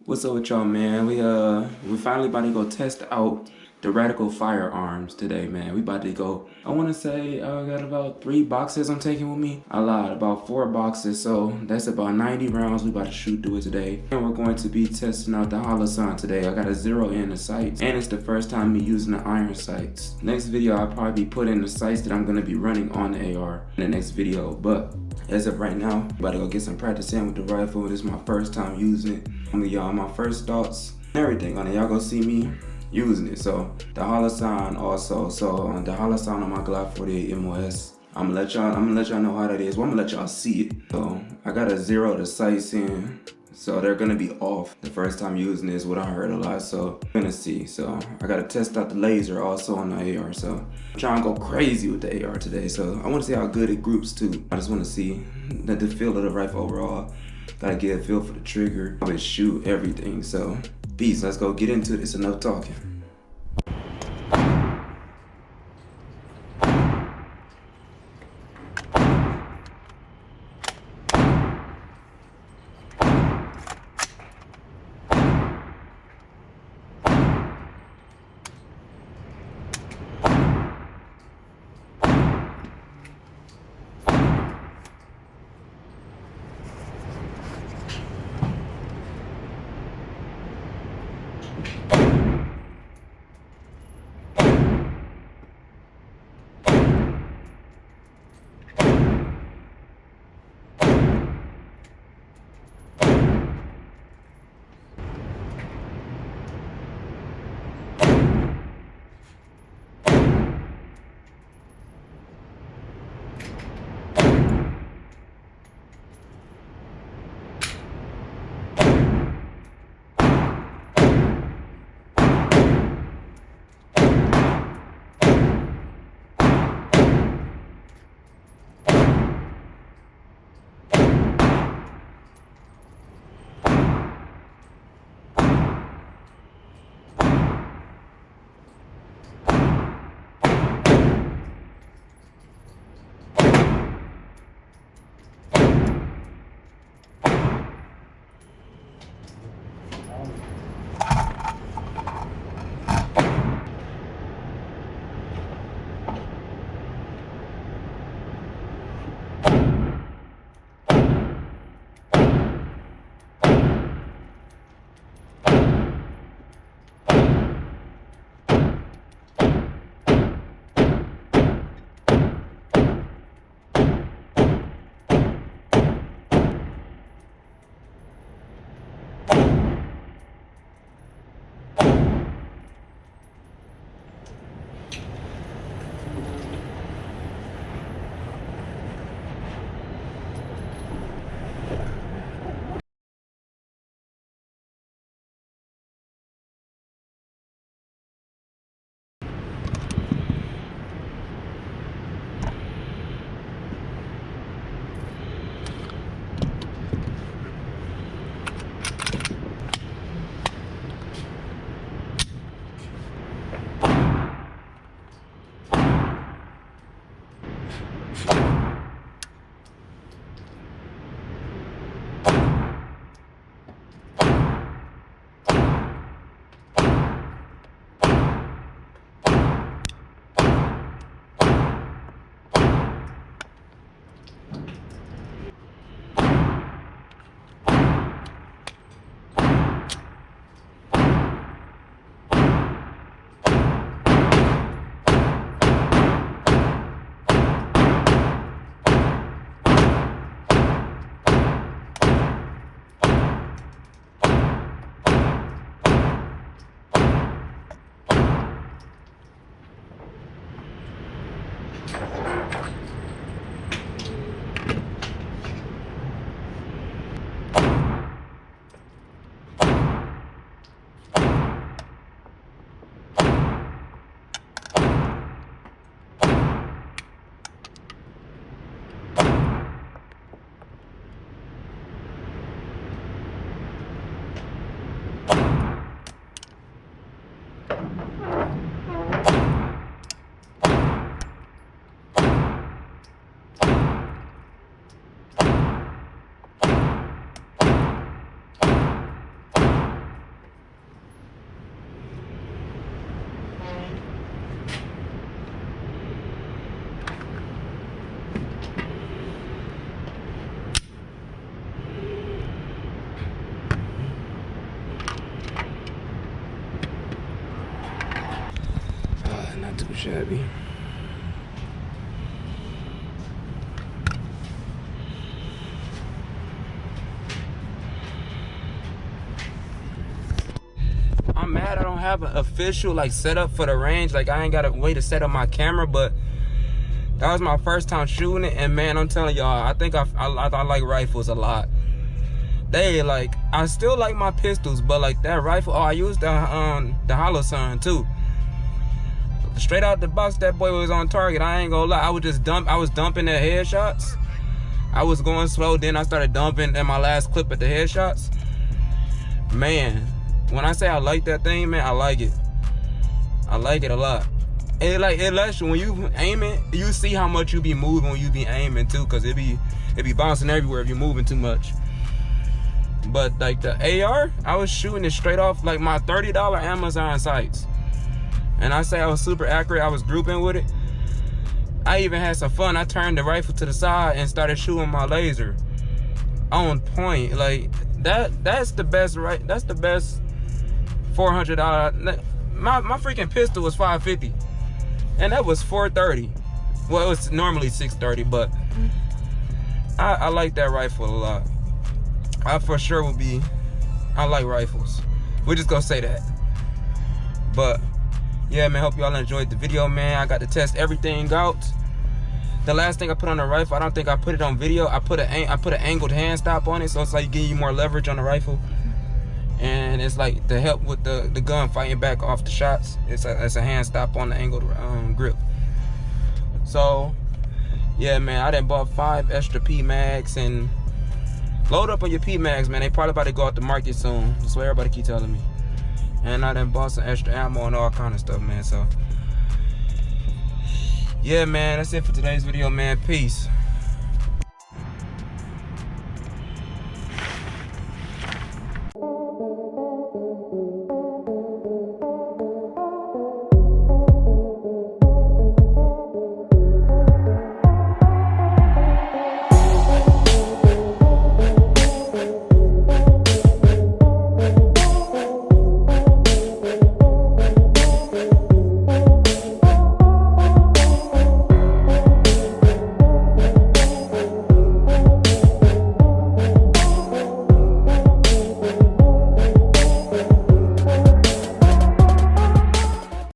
What's up with y'all, man? We finally about to go test out the radical firearms today, man. We about to go. I want to say I got about 3 boxes I'm taking with me. I lied, about 4 boxes, so that's about 90 rounds we about to shoot through it today. And we're going to be testing out the holosun today. I got a 0 in the sights, and it's the first time me using the iron sights. Next video I'll probably be putting the sights that I'm gonna be running on the AR in the next video, but as of right now, I'm about to go get some practice in with the rifle. This is my first time using it. I'm gonna y'all my first thoughts and everything on it. Y'all gonna see me using it. So the holosun also. So the holosun on my Glock 48 MOS. I'm gonna let y'all know how that is. Well, I'm gonna let y'all see it. So I got a 0 to sights in. So they're gonna be off the first time using this, what I heard a lot, so I'm gonna see. So I gotta test out the laser also on the AR, so I'm trying to go crazy with the AR today. So I wanna see how good it groups too. I just wanna see the feel of the rifle overall. Gotta get a feel for the trigger, how it shoot, everything. So peace, let's go get into this, enough talking. shabby. I'm mad I don't have an official like setup for the range. Like I ain't got a way to set up my camera, but that was my first time shooting it, and man, I'm telling y'all, I think I like rifles a lot. They like, I still like my pistols, but like that rifle, I used the holosun too. Straight out the box, that boy was on target. I ain't gonna lie, I was dumping the headshots. I was going slow, then I started dumping in my last clip at the headshots. Man, when I say I like that thing, man, I like it. I like it a lot. It lets you, when you aiming, you see how much you be moving when you be aiming too, cause it be bouncing everywhere if you're moving too much. But like the AR, I was shooting it straight off like my $30 Amazon sights. And I say I was super accurate, I was grouping with it. I even had some fun. I turned the rifle to the side and started shooting my laser. On point. Like that's the best, right? That's the best $400. My freaking pistol was $550. And that was $430. Well, it was normally $630, but I like that rifle a lot. I for sure will be, I like rifles. We're just gonna say that. But yeah, man, hope y'all enjoyed the video, man. I got to test everything out. The last thing I put on the rifle, I don't think I put it on video. I put an angled hand stop on it, so it's like giving you more leverage on the rifle. And it's like to help with the gun fighting back off the shots. It's a hand stop on the angled grip. So yeah, man, I done bought 5 extra P-Mags, and load up on your P-Mags, man. They probably about to go out the market soon. That's what everybody keep telling me. And I done bought some extra ammo and all kind of stuff, man. So yeah, man, that's it for today's video, man. Peace.